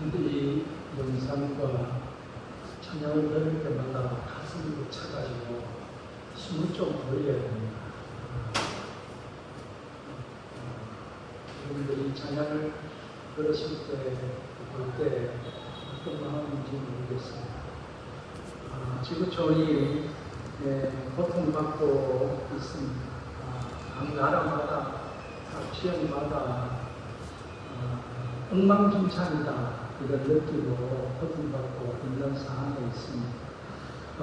이 영상과 찬양을 들을 때마다 가슴이 벅차가지고 숨을 좀 돌려야 됩니다. 여러분들이 찬양을 들으실 때, 볼 때 어떤 마음인지 모르겠습니다. 지구촌이 고통받고 있습니다. 각 나라마다, 각 지역마다 엉망진창이다. 이걸 느끼고 고통받고 있는 상황에 있습니다.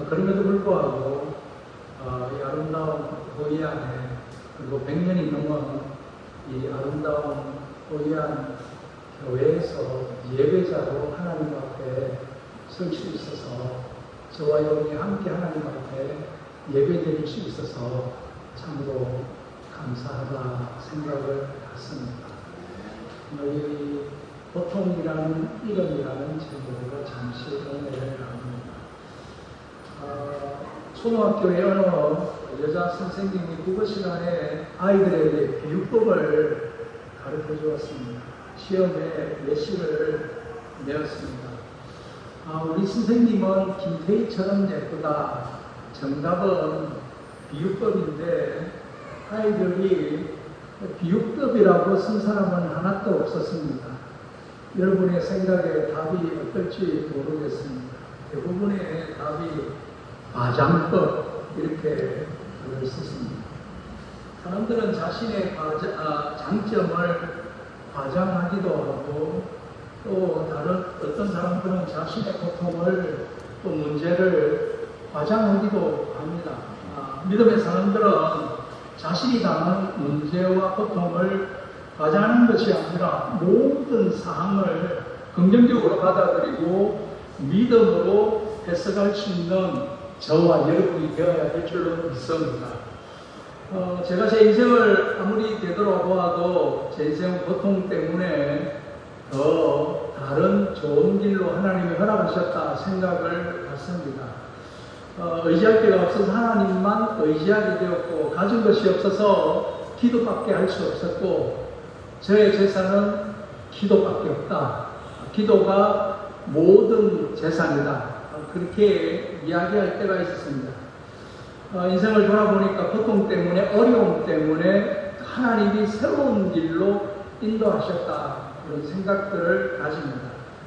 그럼에도 불구하고 이 아름다운 호이안에, 그리고 100년이 넘은 이 아름다운 호이안 교회에서 예배자로 하나님 앞에 설 수 있어서, 저와 여러분이 함께 하나님 앞에 예배드릴 수 있어서 참으로 감사하다 생각을 갖습니다. 너희 고통이라는 이름이라는 제목으로 잠시 은혜를 나눕니다. 초등학교의 어느 여자 선생님이 국어 시간에 아이들에게 교육법을 가르쳐 주었습니다. 시험에 예시를 내었습니다. 우리 선생님은 김태희처럼 예쁘다. 정답은 비유법인데 아이들이 비유법이라고 쓴 사람은 하나도 없었습니다. 여러분의 생각에 답이 어떨지 모르겠습니다. 대부분의 답이 과장법 이렇게 글을 썼습니다. 사람들은 자신의 장점을 과장하기도 하고, 또 다른 어떤 사람들은 자신의 고통을, 또 문제를 과장하기도 합니다. 믿음의 사람들은 자신이 당한 문제와 고통을 과장하는 것이 아니라 모든 사항을 긍정적으로 받아들이고 믿음으로 해석할 수 있는 저와 여러분이 되어야 될 줄로 믿습니다. 제가 제 인생을 아무리 되돌아보아도 제 인생 고통 때문에 더 다른 좋은 길로 하나님이 허락하셨다 생각을 갖습니다. 의지할 데가 없어서 하나님만 의지하게 되었고, 가진 것이 없어서 기도밖에 할 수 없었고, 저의 재산은 기도밖에 없다. 기도가 모든 재산이다. 그렇게 이야기할 때가 있었습니다. 인생을 돌아보니까 고통 때문에, 어려움 때문에 하나님이 새로운 길로 인도하셨다. 그런 생각들을 가집니다.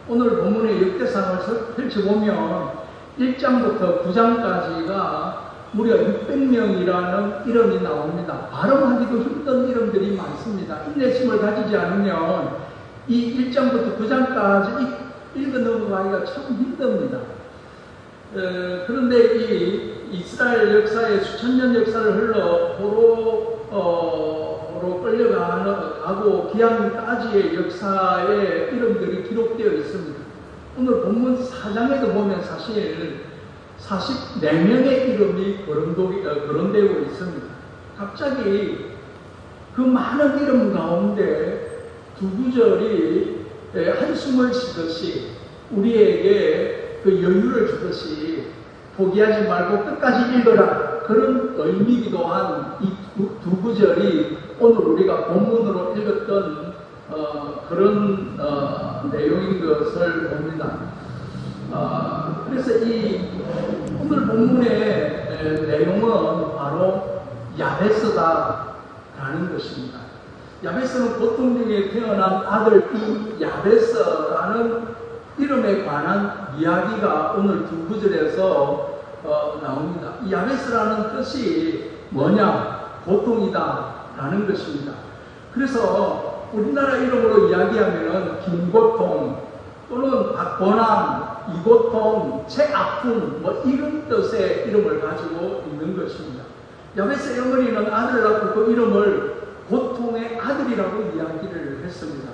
오늘 본문의 역대상을 펼쳐보면 1장부터 9장까지가 무려 600명이라는 이름이 나옵니다. 발음하기도 힘든 이름들이 많습니다. 인내심을 가지지 않으면 이 1장부터 9장까지 읽어 넘어가기가 참 힘듭니다. 그런데 이 이스라엘 역사의 수천 년 역사를 흘러 포로로 끌려가고 기한까지의 역사의 이름들이 기록되어 있습니다. 오늘 본문 4장에도 보면 사실 44명의 이름이 거론되고 있습니다. 갑자기 그 많은 이름 가운데 두 구절이 한숨을 쉬듯이, 우리에게 그 여유를 주듯이 포기하지 말고 끝까지 읽어라, 그런 의미이기도 한 이 두 구절이 오늘 우리가 본문으로 읽었던 그런 내용인 것을 봅니다. 그래서 이 오늘 본문의 내용은 바로 야베스다라는 것입니다. 야베스는 고통 중에 태어난 아들 이 야베스라는 이름에 관한 이야기가 오늘 두 구절에서 나옵니다. 이 야베스라는 뜻이 뭐냐? 고통이다라는 것입니다. 그래서 우리나라 이름으로 이야기하면 김고통 또는 박고난, 이고통, 최아픔 이런 뜻의 이름을 가지고 있는 것입니다. 야베스의 어머니는 아들을 낳고 그 이름을 고통의 아들이라고 이야기를 했습니다.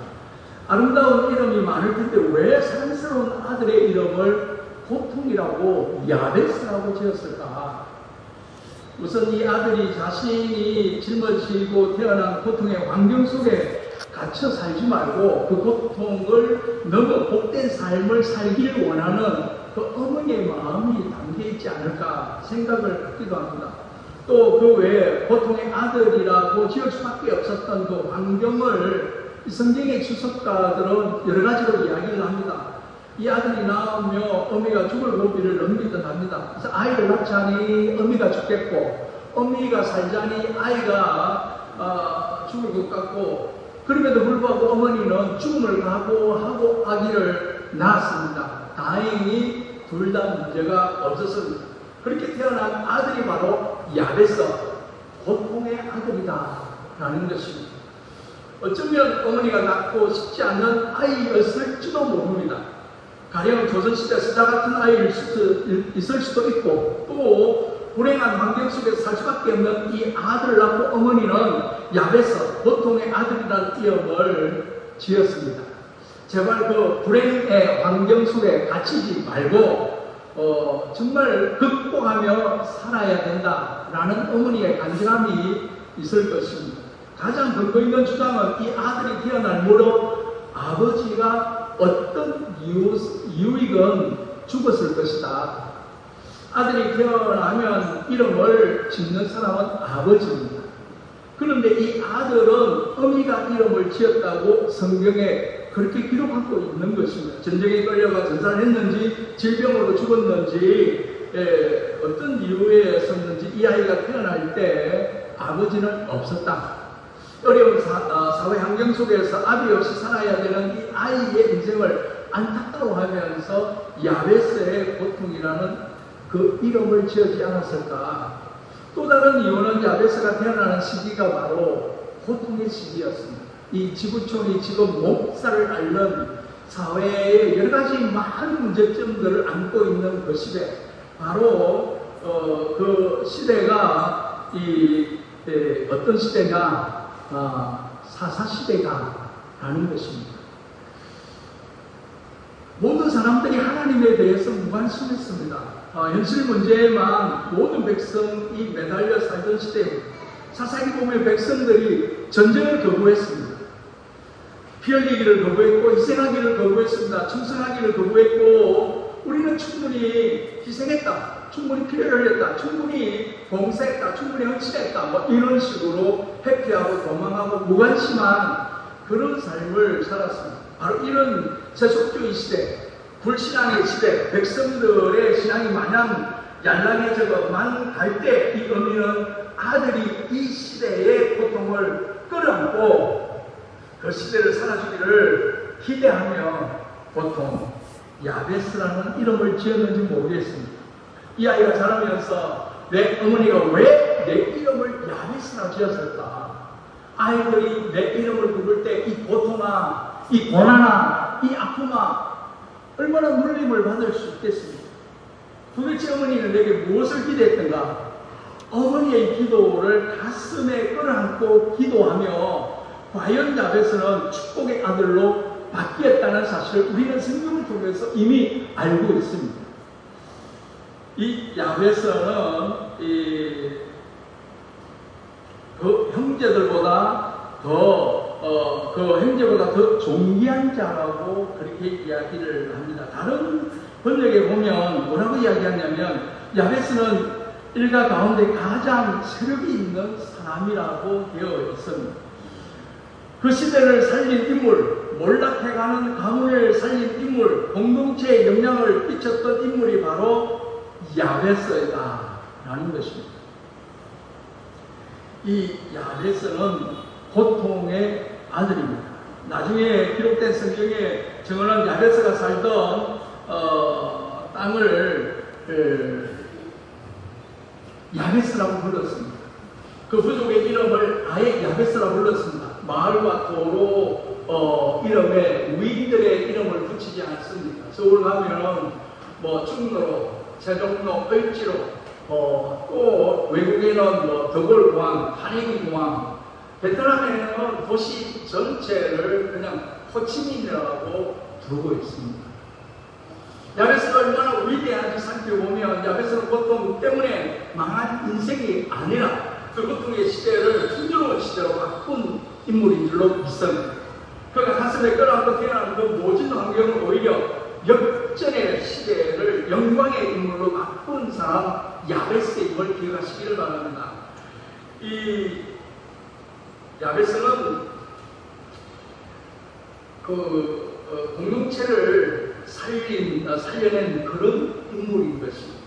아름다운 이름이 많을 텐데 왜 사랑스러운 아들의 이름을 고통이라고 야베스라고 지었을까? 우선 이 아들이 자신이 짊어지고 태어난 고통의 환경 속에 갇혀 살지 말고 그 고통을 넘어 복된 삶을 살길 원하는 그 어머니의 마음이 담겨 있지 않을까 생각을 갖기도 합니다. 또 그 외에 고통의 아들이라고 지을 수밖에 없었던 그 환경을 이 성경의 주석가들은 여러 가지로 이야기를 합니다. 이 아들이 낳으며 어미가 죽을 고비를 넘기듯 합니다. 그래서 아이를 낳자니 어미가 죽겠고, 어미가 살자니 아이가 죽을 것 같고, 그럼에도 불구하고 어머니는 죽음을 각오하고 아기를 낳았습니다. 다행히 둘 다 문제가 없었습니다. 그렇게 태어난 아들이 바로 야베스, 고통의 아들이다 라는 것입니다. 어쩌면 어머니가 낳고 싶지 않는 아이였을지도 모릅니다. 가령 조선시대 스자 같은 아이일 수도 있을 수도 있고, 또 불행한 환경 속에서 살 수밖에 없는 이 아들을 낳고 어머니는 야베스, 고통의 아들이라는 이름을 지었습니다. 제발 그 불행의 환경 속에 갇히지 말고 정말 극복하며 살아야 된다라는 어머니의 간절함이 있을 것입니다. 가장 근거 있는 주장은 이 아들이 태어날 무렵 아버지가 어떤 이유이건 죽었을 것이다. 아들이 태어나면 이름을 짓는 사람은 아버지입니다. 그런데 이 아들은 어미가 이름을 지었다고 성경에 그렇게 기록하고 있는 것입니다. 전쟁에 끌려가 전사를 했는지 질병으로 죽었는지 어떤 이유에 섰는지 이 아이가 태어날 때 아버지는 없었다. 어려운 사회 환경 속에서 아비 없이 살아야 되는 이 아이의 인생을 안타까워하면서 야베스의 고통이라는 그 이름을 지어지 않았을까. 또 다른 이유는 야베스가 태어나는 시기가 바로 고통의 시기였습니다. 이 지구촌이 지금 목살을 앓는 사회의 여러 가지 많은 문제점들을 안고 있는 그 시대, 바로 그 시대가 어떤 시대냐, 사사시대가라는 것입니다. 모든 사람들이 하나님에 대해서 무관심했습니다. 현실 문제에만 모든 백성이 매달려 살던 시대입니다. 사사기 보면 백성들이 전쟁을 거부했습니다. 피 흘리기를 거부했고 희생하기를 거부했습니다. 충성하기를 거부했고, 우리는 충분히 희생했다, 충분히 피를 흘렸다, 충분히 봉사했다, 충분히 헌신했다, 뭐 이런 식으로 회피하고 도망하고 무관심한 그런 삶을 살았습니다. 바로 이런 세속주의 시대, 불신앙의 시대, 백성들의 신앙이 마냥 얄랑해져만 갈 때 이 어미는 아들이 이 시대의 고통을 끌어안고 그 시대를 살아주기를 기대하며 보통 야베스라는 이름을 지었는지 모르겠습니다. 이 아이가 자라면서 내 어머니가 왜 내 이름을 야베스라 지었을까? 아이들이 내 이름을 부를 때 이 고통아, 이 고난아, 이 아픔아 얼마나 눌림을 받을 수 있겠습니까? 도대체 어머니는 내게 무엇을 기대했던가? 어머니의 기도를 가슴에 끌어안고 기도하며 과연 야베스는 축복의 아들로 바뀌었다는 사실을 우리는 성경을 통해서 이미 알고 있습니다. 이 야베스는 그 형제보다 더 존귀한 자라고 그렇게 이야기를 합니다. 다른 번역에 보면 뭐라고 이야기하냐면 야베스는 일가 가운데 가장 세력이 있는 사람이라고 되어 있습니다. 그 시대를 살린 인물, 몰락해가는 가문을 살린 인물, 공동체에 영향을 끼쳤던 인물이 바로 야베스다라는 것입니다. 이 야베스는 고통의 아들입니다. 나중에 기록된 성경에 증언한 야베스가 살던 땅을 야베스라고 불렀습니다. 그 부족의 이름을 아예 야베스라고 불렀습니다. 마을과 도로 이름에 우인들의 이름을 붙이지 않습니다. 서울 가면 뭐 충로로, 세종로, 을지로, 또 외국에는 뭐 더골공항, 카네기공항, 베트남에는 도시 전체를 그냥 호치민이라고 부르고 있습니다. 야베스가 얼마나 위대한지 살펴보면 야베스는 고통 때문에 망한 인생이 아니라 그 고통의 시대를 풍요로운 시대로 바꾼 인물인 줄로 믿습니다. 그가 가슴에 끌어안고 태어난 그 모진 환경을 오히려 역전의 시대를 영광의 인물로 바꾼 사람 야베스임을 기억하시기를 바랍니다. 이 야베스는 공동체를 살려낸 그런 인물인 것입니다.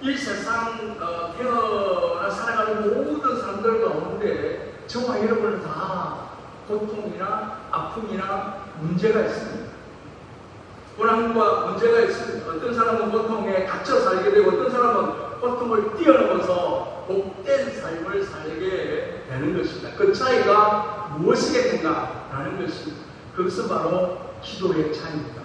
이 세상 태어나 살아가는 모든 사람들 가운데 저와 여러분은 다 고통이나 아픔이나 문제가 있습니다. 고난과 문제가 있습니다. 어떤 사람은 고통에 갇혀 살게 되고 어떤 사람은 고통을 뛰어넘어서 복된 삶을 살게 되는 것입니다. 그 차이가 무엇이겠는가라는 것입니다. 그것은 바로 기도의 차이입니다.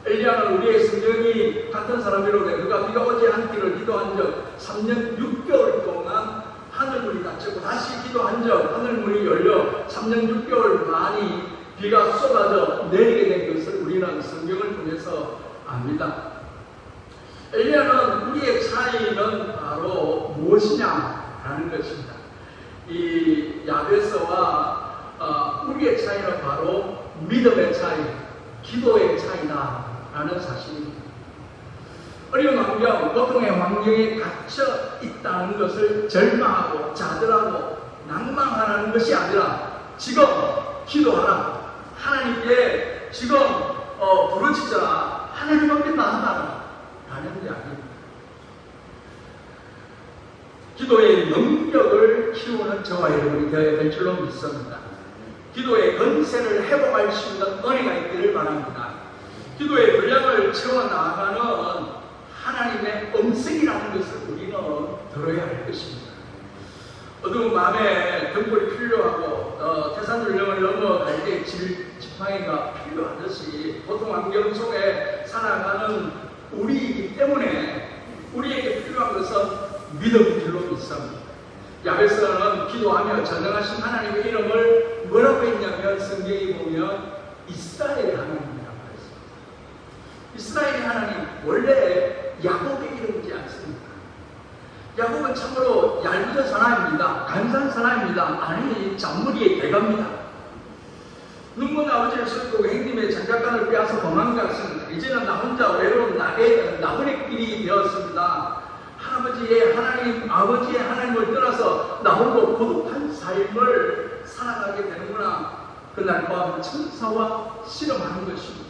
엘리야는 우리의 성경이 같은 사람이로되 그가 비가 오지 않기를 기도한 적 3년 6개월 동안 하늘문이 닫혔고 다시 기도한 적 하늘문이 열려 3년 6개월 만이 비가 쏟아져 내리게 된 것을 우리는 성경을 통해서 압니다. 엘리야는 우리의 차이는 바로 무엇이냐라는 것입니다. 이 야베스와 우리의 차이는 바로 믿음의 차이, 기도의 차이다라는 사실입니다. 어려운 환경, 고통의 환경에 갇혀 있다는 것을 절망하고 좌절하고 낭망하는 것이 아니라 지금 기도하라. 하나님께 지금 부르짖어라. 하나님 앞에 나아가라. 라는 이야기입니다. 기도의 능력을 키우는 저와 여러분이 되어야 될 줄로 믿습니다. 기도의 건세를 회복할 수 있는 은혜가 있기를 바랍니다. 기도의 분량을 채워나가는 하나님의 음성이라는 것을 우리는 들어야 할 것입니다. 어두운 밤에 등불이 필요하고 태산줄령을 넘어갈 때 지팡이가 필요하듯이 고통 환경 속에 살아가는 우리이기 때문에 우리에게 필요한 것은 믿음인 줄로 믿습니다. 야베스는 기도하며 전능하신 하나님의 이름을 뭐라고 했냐면 성경에 보면 이스라엘의 하나님이라고 했습니다. 이스라엘의 하나님, 원래 야곱의 이름이지 않습니까? 야곱은 참으로 얄궂은 사람입니다. 간사한 사람입니다. 아니, 잔머리의 대가입니다. 눈먼 아버지를 쏟고 행님의 장작간을 빼앗아 도망갔습니다. 이제는 나 혼자 외로운 나그네 길이 되었습니다. 할아버지의 하나님, 아버지의 하나님을 떠나서 나 홀로 고독한 삶을 살아가게 되는구나. 그날 밤 천사와 실험하는 것입니다.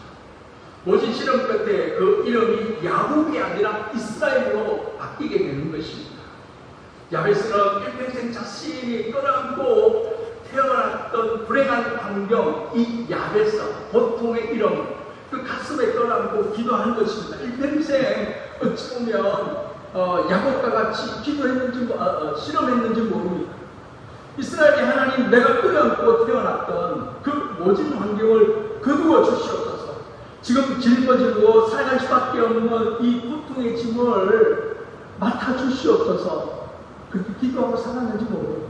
모진 실험 끝에 그 이름이 야곱이 아니라 이스라엘로 바뀌게 되는 것입니다. 야베스는 일평생 자신이 끌어안고 태어났던 불행한 환경, 이 야베스, 고통의 이름, 그 가슴에 끌어안고 기도한 것입니다. 일평생 어찌 보면 야곱과 같이 기도했는지 실험했는지 모릅니다. 이스라엘의 하나님, 내가 끌어안고 태어났던 그 모진 환경을 거두어 주시옵소서. 지금 짊어지고 살아갈 수밖에 없는 이 고통의 짐을 맡아주시옵소서. 그렇게 기도하고 살았는지 모릅니다.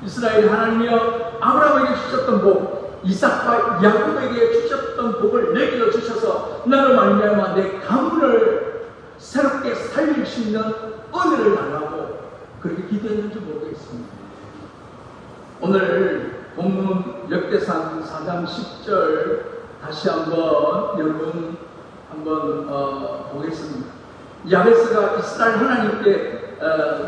이스라엘 하나님이여, 아브라함에게 주셨던 복, 이삭과 야곱에게 주셨던 복을 내게도 주셔서 나로 말미암아 내 가문을 새롭게 살릴 수 있는 은혜를 달라고 그렇게 기도했는지 모르겠습니다. 오늘 본문 역대상 4장 10절 다시 한번 여러분 한번 보겠습니다. 야베스가 이스라엘 하나님께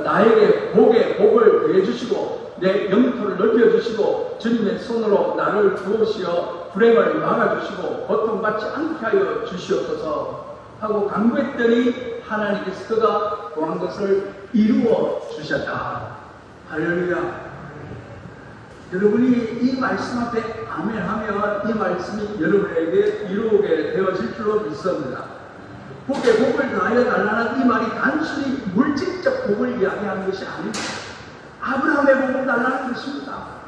나에게 복을 더해주시고 내 영토를 넓혀주시고 주님의 손으로 나를 도우시어 불행을 막아주시고 고통받지 않게 하여 주시옵소서 하고 간구했더니 하나님께서 그가 구한 것을 이루어 주셨다. 할렐루야. 여러분이 이 말씀 앞에 아멘하면 이 말씀이 여러분에게 이루어게 되어질 줄로 믿습니다. 복에 복을 더하여 달라는 이 말이 단순히 물질적 복을 이야기하는 것이 아닙니다. 아브라함의 복을 달라는 것입니다.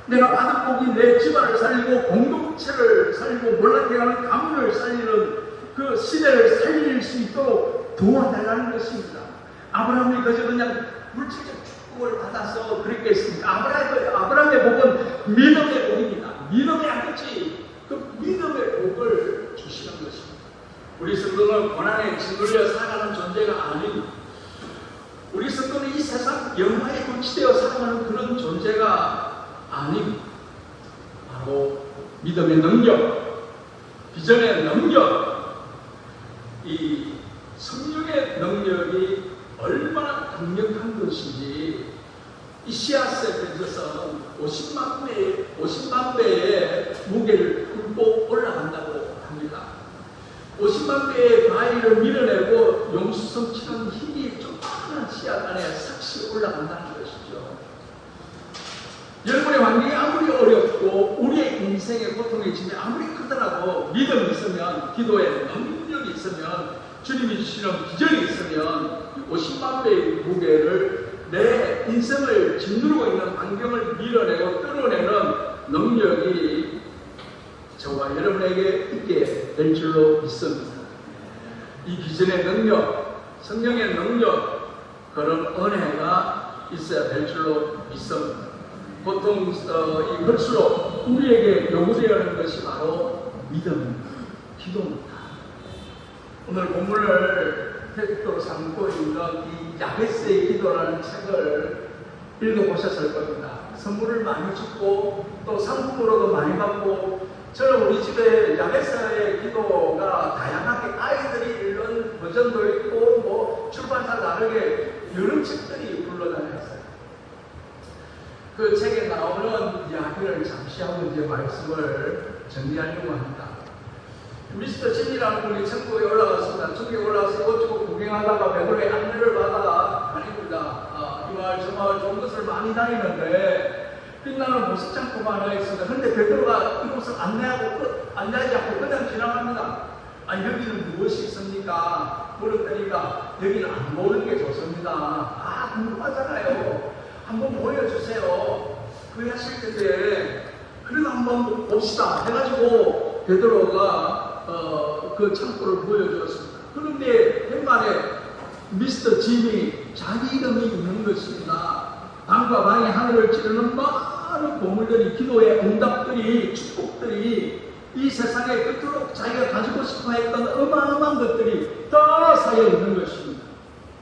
내가 받은 복이 내 집안을 살리고 공동체를 살리고 몰락해가는 가문을 살리는 그 시대를 살릴 수 있도록 도와달라는 것입니다. 아브라함이 그저 그냥 물질적 축복을 받아서 그렇게 했습니다. 아브라함의 복은 믿음의 복입니다. 믿음의 아버지, 그 믿음의 복을 주시는 것입니다. 우리 성도는 고난에 짓눌려 살아가는 존재가 아닙니다. 우리 성도는 이 세상 영화에 도취되어 살아가는 그런 존재가 아닙니다. 바로 믿음의 능력, 비전의 능력, 이 성령의 능력이 얼마나 강력한 것인지 이 시아스에 펼쳐서 50만 배의 무게를 풀고 올라간다고 합니다. 50만 배의 바위를 밀어내고 용수성처럼 힘이 조그마한 씨앗 안에 삭시 올라간다는 것이죠. 여러분의 환경이 아무리 어렵고 우리의 인생의 고통의 짐이 아무리 크더라도 믿음이 있으면, 기도에 능력이 있으면, 주님이 주시는 기적이 있으면 50만 배의 무게를 내 인생을 짓누르고 있는 환경을 밀어내고 뚫어내는 능력이 저와 여러분에게 있게 될 줄로 믿습니다. 이 비전의 능력, 성령의 능력, 그런 은혜가 있어야 될 줄로 믿습니다. 보통 이 글수록 우리에게 요구되어야 하는 것이 바로 믿음입니다. 기도입니다. 오늘 본문을 text로 삼고 있는 이 야베스의 기도라는 책을 읽어보셨을 겁니다. 선물을 많이 주고 또 상품으로도 많이 받고, 저는 우리 집에 야베스의 기도가 다양하게 아이들이 읽는 버전도 있고 뭐 출판사 다르게 여러 책들이 불러다녔어요. 그 책에 나오는 이야기를 잠시 하고 이제 말씀을 정리하려고 합니다. 미스터 진이라는 분이 천국에 올라갔습니다. 천국에 올라가서 이곳저곳 구경하다가 베드로의 안내를 받아 다닙니다. 이 마을 저 마을 좋은 곳을 많이 다니는데 빛나는 보석 창고가 하나 있습니다. 그런데 베드로가 이곳을 안내하지 않고 그냥 지나갑니다. 여기는 무엇이 있습니까? 물었더니까 여기는 안 보는 게 좋습니다. 궁금하잖아요. 한번 보여주세요. 그래 하실 텐데, 그래도 한번 봅시다 해가지고 베드로가 그 창고를 보여주었습니다. 그런데 옛말에 미스터 짐이 자기 이름이 있는 것입니다. 방과 방에 하늘을 찌르는 많은 보물들이, 기도의 응답들이, 축복들이, 이 세상에 그토록 자기가 가지고 싶어 했던 어마어마한 것들이 다 쌓여 있는 것입니다.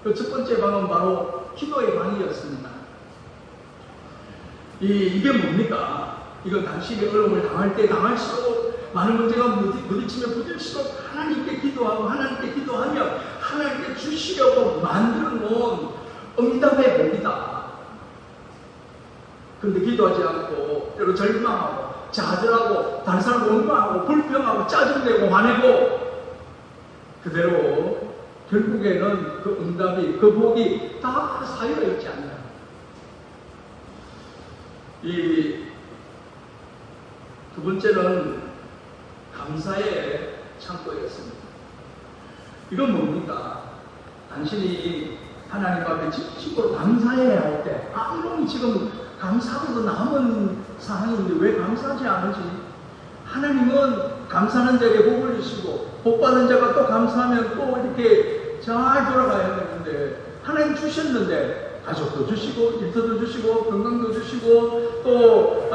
그 첫 번째 방은 바로 기도의 방이었습니다. 이게 뭡니까? 이건 당신이 어려움을 당할 때 당할수록, 많은 문제가 부딪히면 부딪힐수록 하나님께 기도하고 하나님께 기도하면 하나님께 주시려고 만들어 놓은 응답의 복이다. 그런데 기도하지 않고 여러 절망하고 좌절하고 다른 사람 원망하고 불평하고 짜증내고 화내고 그대로 결국에는 그 응답이, 그 복이 다 쌓여있지 않나요? 이 두 번째는 감사의 창고였습니다. 이건 뭡니까? 당신이 하나님 앞에 진심으로 감사해야 할 때, 이건 지금 감사하고도 남은 상황인데 왜 감사하지 않으지? 하나님은 감사하는 자에게 복을 주시고, 복받는 자가 또 감사하면 또 이렇게 잘 돌아가야 되는데, 하나님 주셨는데 가족도 주시고 일터도 주시고 건강도 주시고 또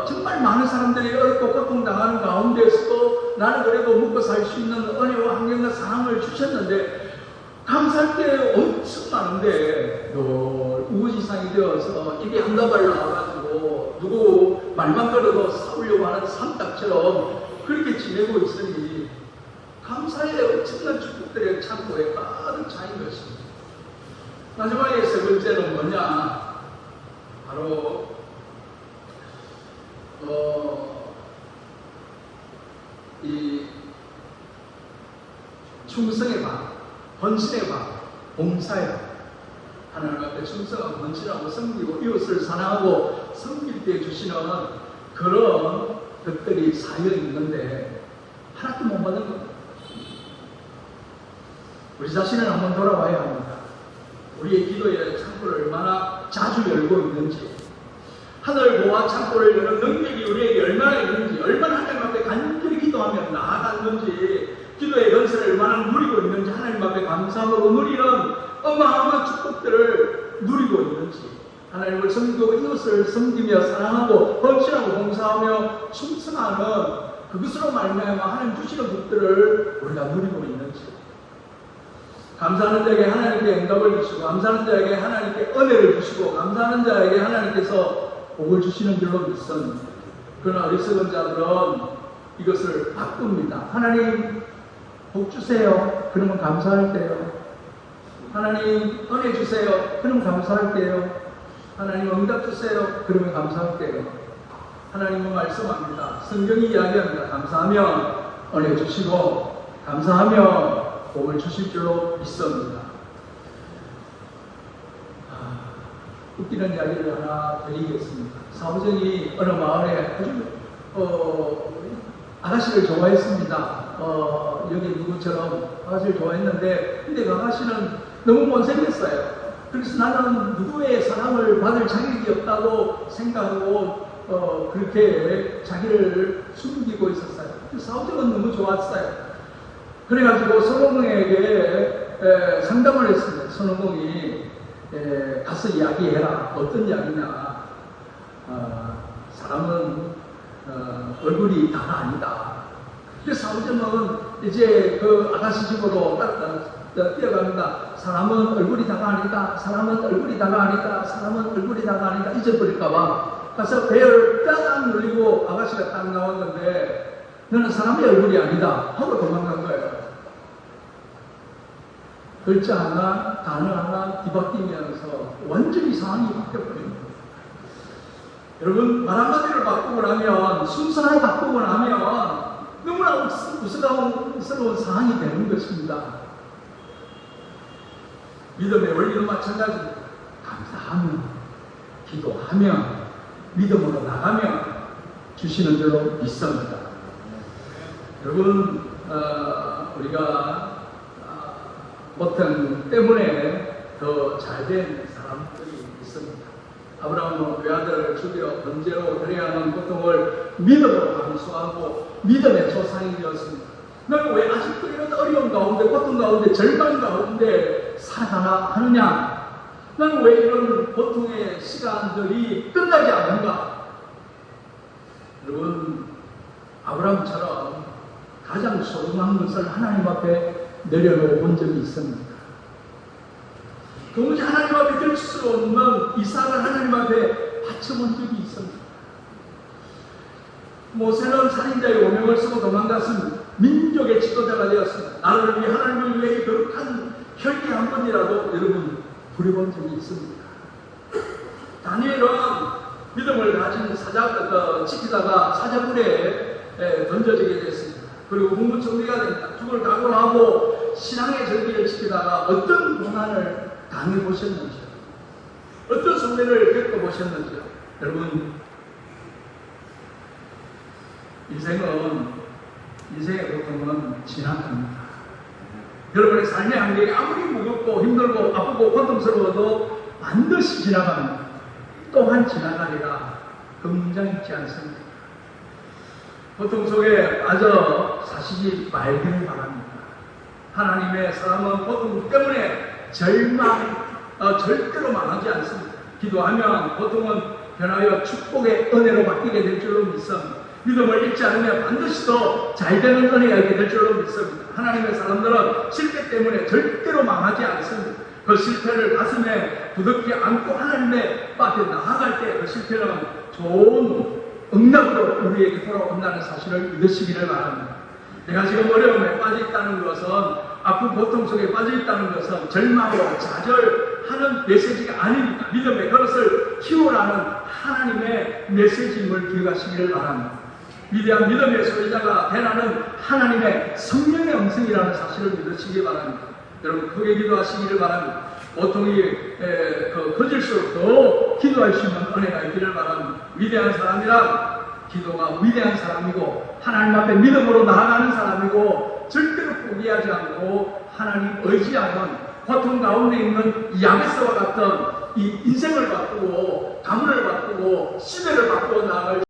정말 많은 사람들이 어렵고 고통당하는 가운데서도 나는 그래도 먹고 살 수 있는 은혜와 환경과 상황을 주셨는데 감사할 게 엄청 많은데 늘 우거지상이 되어서 입이 한 다발 나와가지고 누구 말만 걸어도 싸우려고 하는 삼딱처럼 그렇게 지내고 있으니 감사의 엄청난 축복들의 창고에 가득 차인 것입니다. 마지막에 세 번째는 뭐냐? 바로 이 충성의 방, 헌신의 방, 봉사의 방. 하나님 앞에 충성하고 헌신하고 섬기고 이웃을 사랑하고 섬길 때 주시는 그런 것들이 쌓여 있는데 하나도 못 받는 겁니다. 우리 자신을 한번 돌아봐야 합니다. 우리의 기도의 창고를 얼마나 자주 열고 있는지, 하늘 보아 창고를 여는 능력이 우리에게 얼마나 있는지, 얼마나 하나님 앞에 간절히 기도하며 나아갔는지, 기도의 연세를 얼마나 누리고 있는지, 하나님 앞에 감사함으로 누리는 어마어마한 축복들을 누리고 있는지, 하나님을 섬기고 이웃을 섬기며 사랑하고 헌신하고 봉사하며 충성하는 그것으로 말미암아 하나님 주시는 것들을 우리가 누리고 있는지, 감사하는 자에게 하나님께 응답을 주시고, 감사하는 자에게 하나님께 은혜를 주시고, 감사하는 자에게 하나님께서 복을 주시는 줄로 믿습니다. 그러나 어리석은 자들은 이것을 바꿉니다. 하나님 복 주세요. 그러면 감사할게요. 하나님 은혜 주세요. 그러면 감사할게요. 하나님 응답 주세요. 그러면 감사할게요. 하나님은 말씀합니다. 성경이 이야기합니다. 감사하면 은혜 주시고 감사하며 복을 주실 줄로 믿습니다. 웃기는 이야기를 하나 드리겠습니다. 사오정이 어느 마을에 아주 아가씨를 좋아했습니다. 여기 누구처럼 아가씨를 좋아했는데 근데 그 아가씨는 너무 못생겼어요. 그래서 나는 누구의 사랑을 받을 자격이 없다고 생각하고 그렇게 자기를 숨기고 있었어요. 사오정은 너무 좋았어요. 그래가지고 손오공에게 상담을 했습니다. 손오공이 가서 이야기해라. 어떤 이야기냐. 사람은 얼굴이 다가 아니다. 그래서 사오정은 이제 그 아가씨 집으로 뛰어갑니다. 사람은 얼굴이 다가 아니다. 사람은 얼굴이 다가 아니다. 사람은 얼굴이 다가 아니다. 잊어버릴까봐 가서 배를 딱 눌리고 아가씨가 딱 나왔는데 너는 사람의 얼굴이 아니다 하고 도망간 거예요. 글자 하나, 단어 하나 뒤바뀌면서 완전히 상황이 바뀌어버린 거예요. 여러분, 말 한마디를 바꾸고 나면, 순서를 바꾸고 나면 너무나 우스러운 상황이 되는 것입니다. 믿음의 원리도 마찬가지입니다. 감사하며, 기도하며, 믿음으로 나가며 주시는 줄로 믿습니다. 여러분, 우리가 어떤 때문에 더 잘된 사람들이 있습니다. 아브라함은 외아들을 죽여 번제로 드려야 하는 고통을 믿음으로 감수하고 믿음의 조상이 되었습니다. 너는 왜 아직도 이런 어려운 가운데, 고통 가운데, 절망 가운데 살아가나 하느냐? 너는 왜 이런 고통의 시간들이 끝나지 않는가? 여러분, 아브라함처럼 가장 소중한 것을 하나님 앞에 내려놓은 적이 있습니다. 도무지 하나님 앞에 들 수 없는 이삭을 하나님 앞에 바쳐본 적이 있습니다. 모세는 살인자의 오명을 쓰고 도망갔습니다. 민족의 지도자가 되었습니다. 나를 위해 하나님을 위해 거룩한 혈기 한 번이라도 여러분 부려본 적이 있습니다. 다니엘은 믿음을 가진 지키다가 사자굴에 던져지게 됐습니다. 그리고 국무총리가 됩니다. 죽을 각오하고 신앙의 절기를 지키다가 어떤 고난을 당해보셨는지요? 어떤 순간을 겪어보셨는지요? 여러분, 인생의 고통은 지나갑니다. 여러분의 삶의 환경이 아무리 무겁고 힘들고 아프고 고통스러워도 반드시 지나갑니다. 또한 지나가리라 금장있지 않습니다. 고통 속에 빠져 사시지 말기를 바랍니다. 하나님의 사람은 고통 때문에 절대로 망하지 않습니다. 기도하면 고통은 변하여 축복의 은혜로 바뀌게 될 줄로 믿습니다. 믿음을 잃지 않으면 반드시 더 잘되는 은혜가 있게 될 줄로 믿습니다. 하나님의 사람들은 실패 때문에 절대로 망하지 않습니다. 그 실패를 가슴에 부둥켜 안고 하나님의 앞에 나아갈 때 그 실패는 좋은 응답으로 우리에게 돌아온다는 사실을 믿으시기를 바랍니다. 내가 지금 어려움에 빠져 있다는 것은, 아픈 고통 속에 빠져 있다는 것은 절망으로 좌절하는 메시지가 아닙니다. 믿음의 그릇을 키우라는 하나님의 메시지임을 기억하시기를 바랍니다. 위대한 믿음의 소리자가 되라는 하나님의 성령의 음성이라는 사실을 믿으시기 바랍니다. 여러분, 크게 기도하시기를 바랍니다. 고통이 커질수록 더 기도할 수 있는 은혜가 있기를 바랍니다. 위대한 사람이란 기도가 위대한 사람이고 하나님 앞에 믿음으로 나아가는 사람이고 절대로 포기하지 않고 하나님 의지하는 고통 가운데 있는 야베스와 같은 이 인생을 바꾸고 가문을 바꾸고 시대를 바꾸어 나아갈